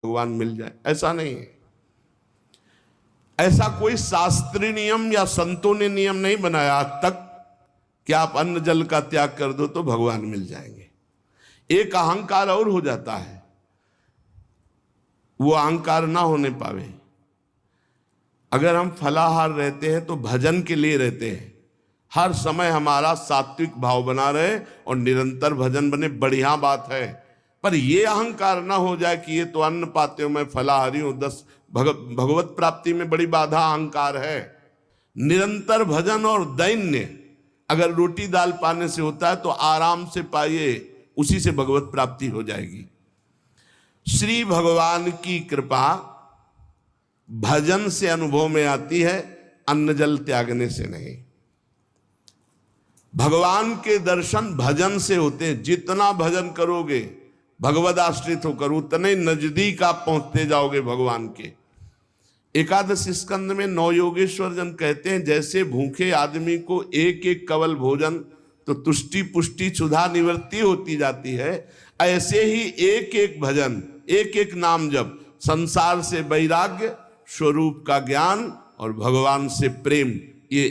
भगवान मिल जाए, ऐसा नहीं है। ऐसा कोई शास्त्रीय नियम या संतों ने नियम नहीं बनाया आज तक कि आप अन्न जल का त्याग कर दो तो भगवान मिल जाएंगे। एक अहंकार और हो जाता है, वो अहंकार ना होने पावे। अगर हम फलाहार रहते हैं तो भजन के लिए रहते हैं, हर समय हमारा सात्विक भाव बना रहे और निरंतर भजन बने, बढ़िया बात है। पर ये अहंकार ना हो जाए कि ये तो अन्न पाते हो, मैं फलाहारी हूं, भगवत प्राप्ति में बड़ी बाधा अहंकार है। निरंतर भजन और दैन्य अगर रोटी दाल पाने से होता है तो आराम से पाइए, उसी से भगवत प्राप्ति हो जाएगी। श्री भगवान की कृपा भजन से अनुभव में आती है, अन्न जल त्यागने से नहीं। भगवान के दर्शन भजन से होते हैं। जितना भजन करोगे भगवद आश्रित होकर, उतने नजदीक आप पहुंचते जाओगे भगवान के। एकादश स्कंद में नौ योगेश्वर जन कहते हैं, जैसे भूखे आदमी को एक एक कवल भोजन तो तुष्टि पुष्टि क्षुधा निवृत्ति होती जाती है, ऐसे ही एक एक भजन, एक एक नाम जप, संसार से वैराग्य, स्वरूप का ज्ञान और भगवान से प्रेम, ये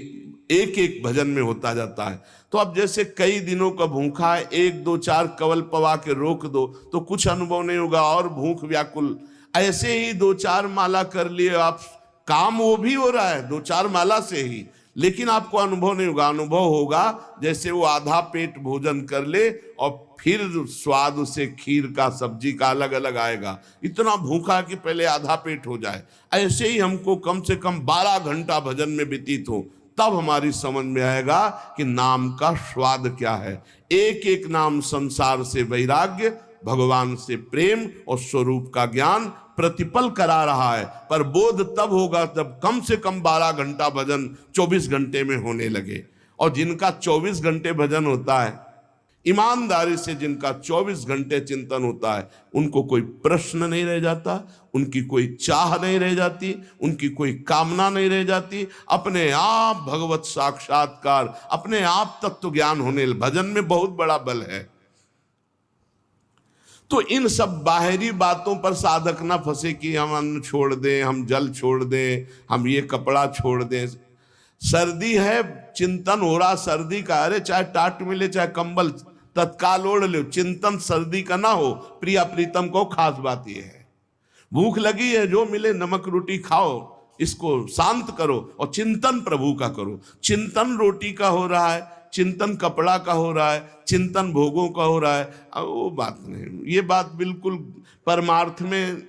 एक एक भजन में होता जाता है। तो अब जैसे कई दिनों का भूखा है, एक दो चार कवल पवा के रोक दो तो कुछ अनुभव नहीं होगा और भूख व्याकुल। ऐसे ही दो चार माला कर लिए आप, काम वो भी हो रहा है दो चार माला से ही, लेकिन आपको अनुभव नहीं होगा। अनुभव होगा जैसे वो आधा पेट भोजन कर ले और फिर स्वाद उसे खीर का सब्जी का अलग अलग आएगा, इतना भूखा कि पहले आधा पेट हो जाए। ऐसे ही हमको कम से कम 12 घंटा भजन में व्यतीत हो, तब हमारी समझ में आएगा कि नाम का स्वाद क्या है। एक एक नाम संसार से वैराग्य, भगवान से प्रेम और स्वरूप का ज्ञान प्रतिपल करा रहा है। पर बोध तब होगा जब कम से कम 12 घंटा भजन 24 घंटे में होने लगे। और जिनका 24 घंटे भजन होता है, ईमानदारी से जिनका 24 घंटे चिंतन होता है, उनको कोई प्रश्न नहीं रह जाता, उनकी कोई चाह नहीं रह जाती, उनकी कोई कामना नहीं रह जाती। अपने आप भगवत साक्षात्कार, अपने आप तत्व ज्ञान होने, भजन में बहुत बड़ा बल है। तो इन सब बाहरी बातों पर साधक ना फंसे कि हम अन्न छोड़ दें, हम जल छोड़ दें, हम ये कपड़ा छोड़ दें। सर्दी है, चिंतन हो रहा सर्दी का, अरे चाहे टाट मिले चाहे कंबल तत्काल ओढ़ लो, चिंतन सर्दी का ना हो। प्रिया प्रीतम को खास बात यह है, भूख लगी है, जो मिले नमक रोटी खाओ, इसको शांत करो और चिंतन प्रभु का करो। चिंतन रोटी का हो रहा है, चिंतन कपड़ा का हो रहा है, चिंतन भोगों का हो रहा है, वो बात नहीं। ये बात बिल्कुल परमार्थ में